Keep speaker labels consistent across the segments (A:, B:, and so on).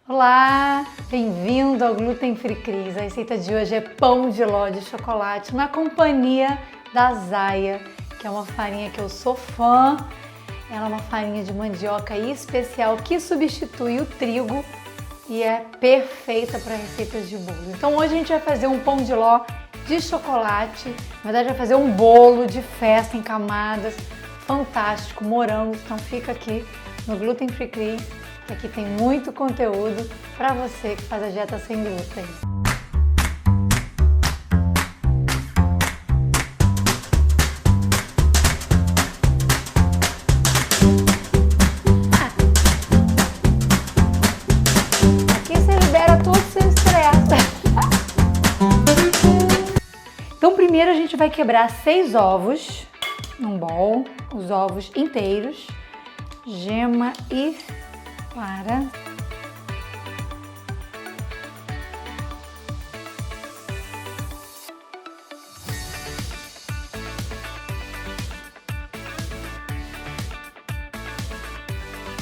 A: Olá, bem-vindo ao Gluten Free Cris. A receita de hoje é pão de ló de chocolate na companhia da Zaya, que é uma farinha que eu sou fã. Ela é uma farinha de mandioca especial que substitui o trigo e é perfeita para receitas de bolo. Então hoje a gente vai fazer um pão de ló de chocolate. Na verdade vai fazer um bolo de festa em camadas, fantástico, morangos. Então fica aqui no Gluten Free Cris, que aqui tem muito conteúdo para você que faz a dieta sem glúten. Aqui você libera todo o seu estresse. Então primeiro a gente vai quebrar 6 ovos num bowl, os ovos inteiros, gema e clara.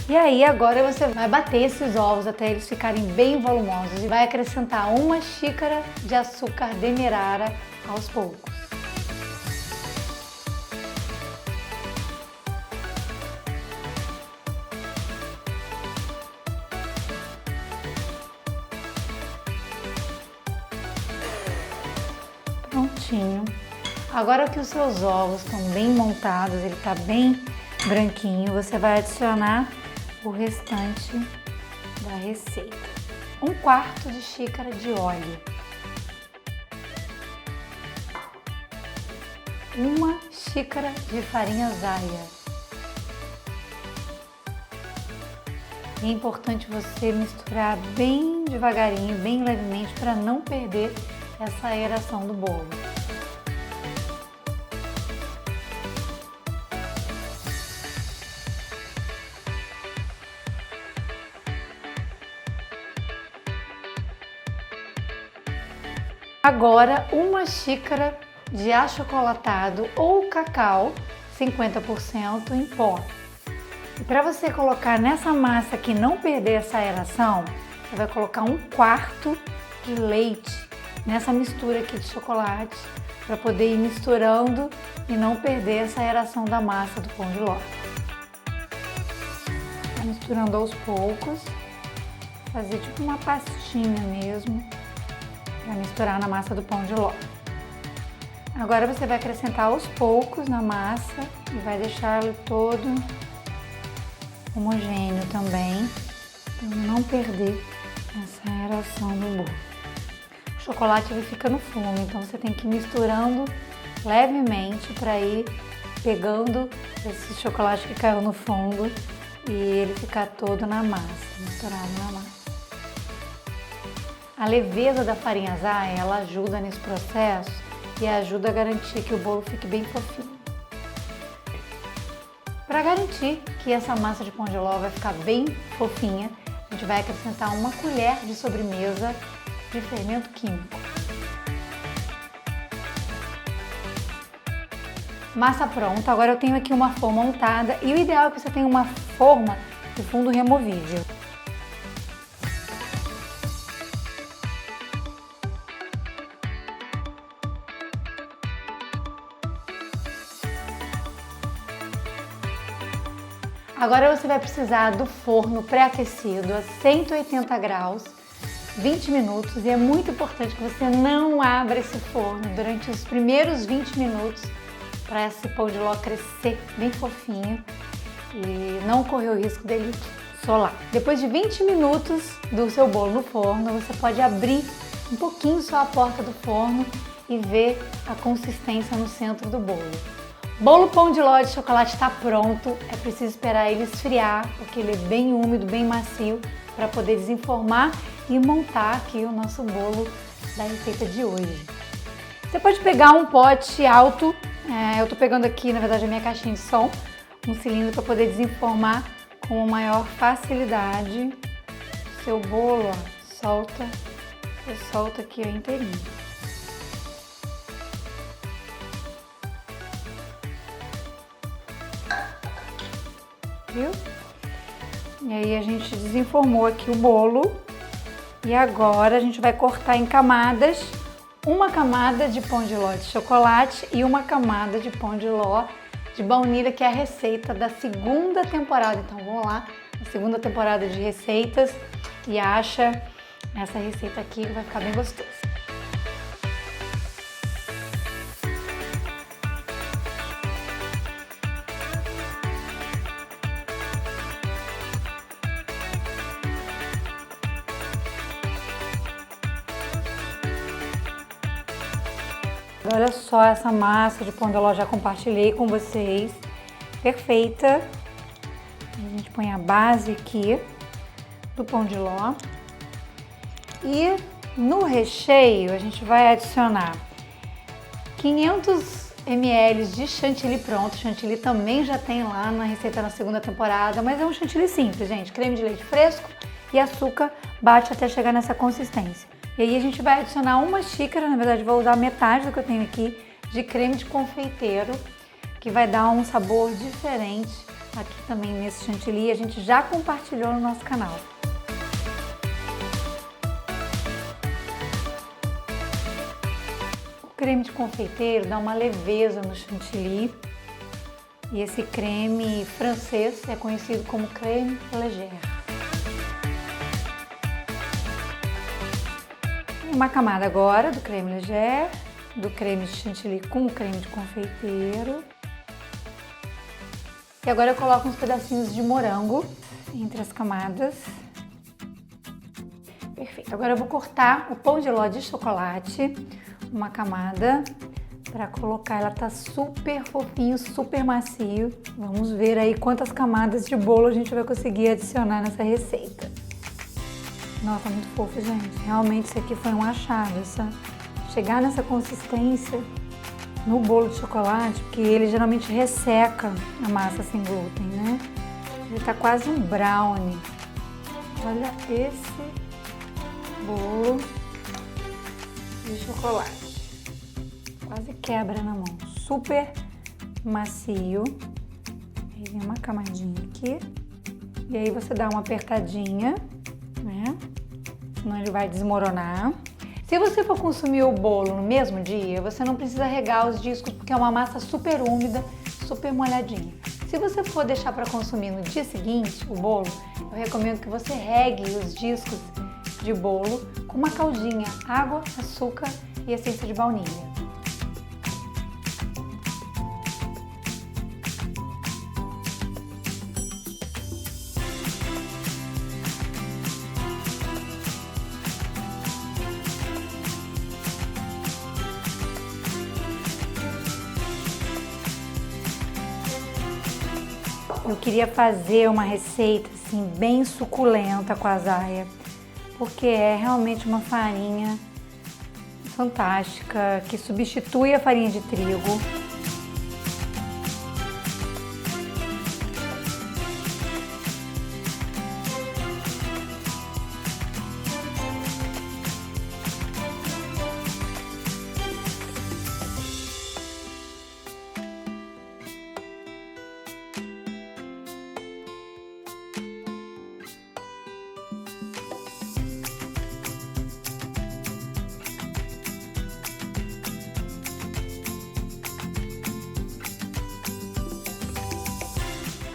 A: E aí agora você vai bater esses ovos até eles ficarem bem volumosos e vai acrescentar 1 xícara de açúcar demerara aos poucos. Prontinho. Agora que os seus ovos estão bem montados, ele está bem branquinho, você vai adicionar o restante da receita. 1/4 de xícara de óleo. 1 xícara de farinha Zaya. É importante você misturar bem devagarinho, bem levemente, para não perder essa aeração do bolo. Agora 1 xícara de achocolatado ou cacau 50% em pó. E para você colocar nessa massa aqui, não perder essa aeração, você vai colocar 1/4 de leite nessa mistura aqui de chocolate, para poder ir misturando e não perder essa aeração da massa do pão de ló. Vai misturando aos poucos, fazer tipo uma pastinha mesmo, para misturar na massa do pão de ló. Agora você vai acrescentar aos poucos na massa e vai deixá-lo todo homogêneo também, para não perder essa aeração do bolo. O chocolate ele fica no fundo, então você tem que ir misturando levemente para ir pegando esse chocolate que caiu no fundo e ele ficar todo na massa, misturado na massa. A leveza da farinha Zaya, ela ajuda nesse processo e ajuda a garantir que o bolo fique bem fofinho. Para garantir que essa massa de pão de ló vai ficar bem fofinha, a gente vai acrescentar 1 colher de sobremesa de fermento químico. Massa pronta, agora eu tenho aqui uma forma untada e o ideal é que você tenha uma forma de fundo removível. Agora você vai precisar do forno pré-aquecido a 180 graus, 20 minutos, e é muito importante que você não abra esse forno durante os primeiros 20 minutos para esse pão de ló crescer bem fofinho e não correr o risco dele solar. Depois de 20 minutos do seu bolo no forno, você pode abrir um pouquinho só a porta do forno e ver a consistência no centro do bolo. Bolo pão de ló de chocolate está pronto, é preciso esperar ele esfriar, porque ele é bem úmido, bem macio, para poder desenformar e montar aqui o nosso bolo da receita de hoje. Você pode pegar um pote alto, eu estou pegando aqui, na verdade, a minha caixinha de som, um cilindro para poder desenformar com maior facilidade. Seu bolo, ó, você solta aqui ó, inteirinho. Viu? E aí a gente desenformou aqui o bolo E agora a gente vai cortar em camadas, uma camada de pão de ló de chocolate e uma camada de pão de ló de baunilha, que é a receita da segunda temporada. Então vamos lá, a segunda temporada de receitas, e acha essa receita aqui que vai ficar bem gostoso. Olha só essa massa de pão de ló, já compartilhei com vocês, perfeita. A gente põe a base aqui do pão de ló e no recheio a gente vai adicionar 500 ml de chantilly pronto. Chantilly também já tem lá na receita na segunda temporada, mas é um chantilly simples, gente. Creme de leite fresco e açúcar, bate até chegar nessa consistência. E aí a gente vai adicionar uma xícara, na verdade vou usar metade do que eu tenho aqui, de creme de confeiteiro, que vai dar um sabor diferente aqui também nesse chantilly. A gente já compartilhou no nosso canal. O creme de confeiteiro dá uma leveza no chantilly. E esse creme francês é conhecido como crème légère. Uma camada agora do creme légère, do creme de chantilly com o creme de confeiteiro. E agora eu coloco uns pedacinhos de morango entre as camadas. Perfeito. Agora eu vou cortar o pão de ló de chocolate, uma camada, para colocar. Ela tá super fofinho, super macio. Vamos ver aí quantas camadas de bolo a gente vai conseguir adicionar nessa receita. Nossa, muito fofo, gente. Realmente isso aqui foi um achado. Chegar nessa consistência no bolo de chocolate, porque ele geralmente resseca a massa sem glúten, né? Ele tá quase um brownie. Olha esse bolo de chocolate. Quase quebra na mão. Super macio. Aí vem uma camadinha aqui. E aí você dá uma apertadinha, né? Senão ele vai desmoronar. Se você for consumir o bolo no mesmo dia, você não precisa regar os discos, porque é uma massa super úmida, super molhadinha. Se você for deixar para consumir no dia seguinte o bolo, eu recomendo que você regue os discos de bolo com uma caldinha, água, açúcar e essência de baunilha. Eu queria fazer uma receita assim bem suculenta com a azaia, porque é realmente uma farinha fantástica que substitui a farinha de trigo.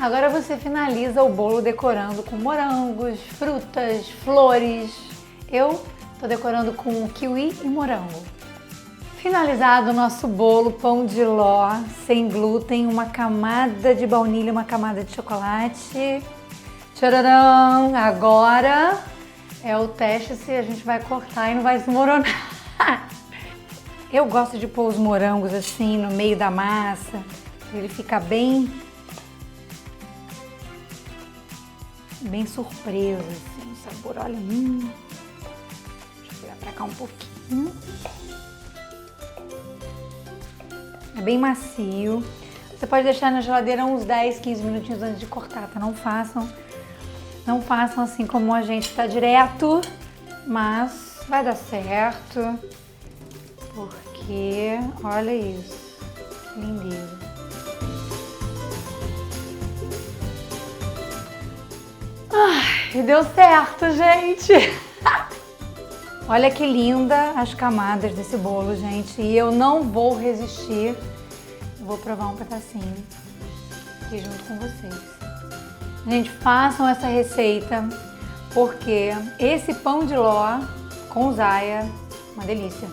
A: Agora você finaliza o bolo decorando com morangos, frutas, flores. Eu tô decorando com kiwi e morango. Finalizado o nosso bolo pão de ló sem glúten, uma camada de baunilha, uma camada de chocolate. Tcharam! Agora é o teste se a gente vai cortar e não vai desmoronar. Eu gosto de pôr os morangos assim no meio da massa, ele fica bem surpreso, assim, o sabor, olha, deixa eu virar pra cá um pouquinho. É bem macio. Você pode deixar na geladeira uns 10, 15 minutinhos antes de cortar, tá? Não façam assim como a gente tá direto, mas vai dar certo, porque olha isso, lindeza. Ai, deu certo, gente! Olha que linda as camadas desse bolo, gente. E eu não vou resistir. Vou provar um pedacinho aqui junto com vocês. Gente, façam essa receita, porque esse pão de ló com zaia, uma delícia.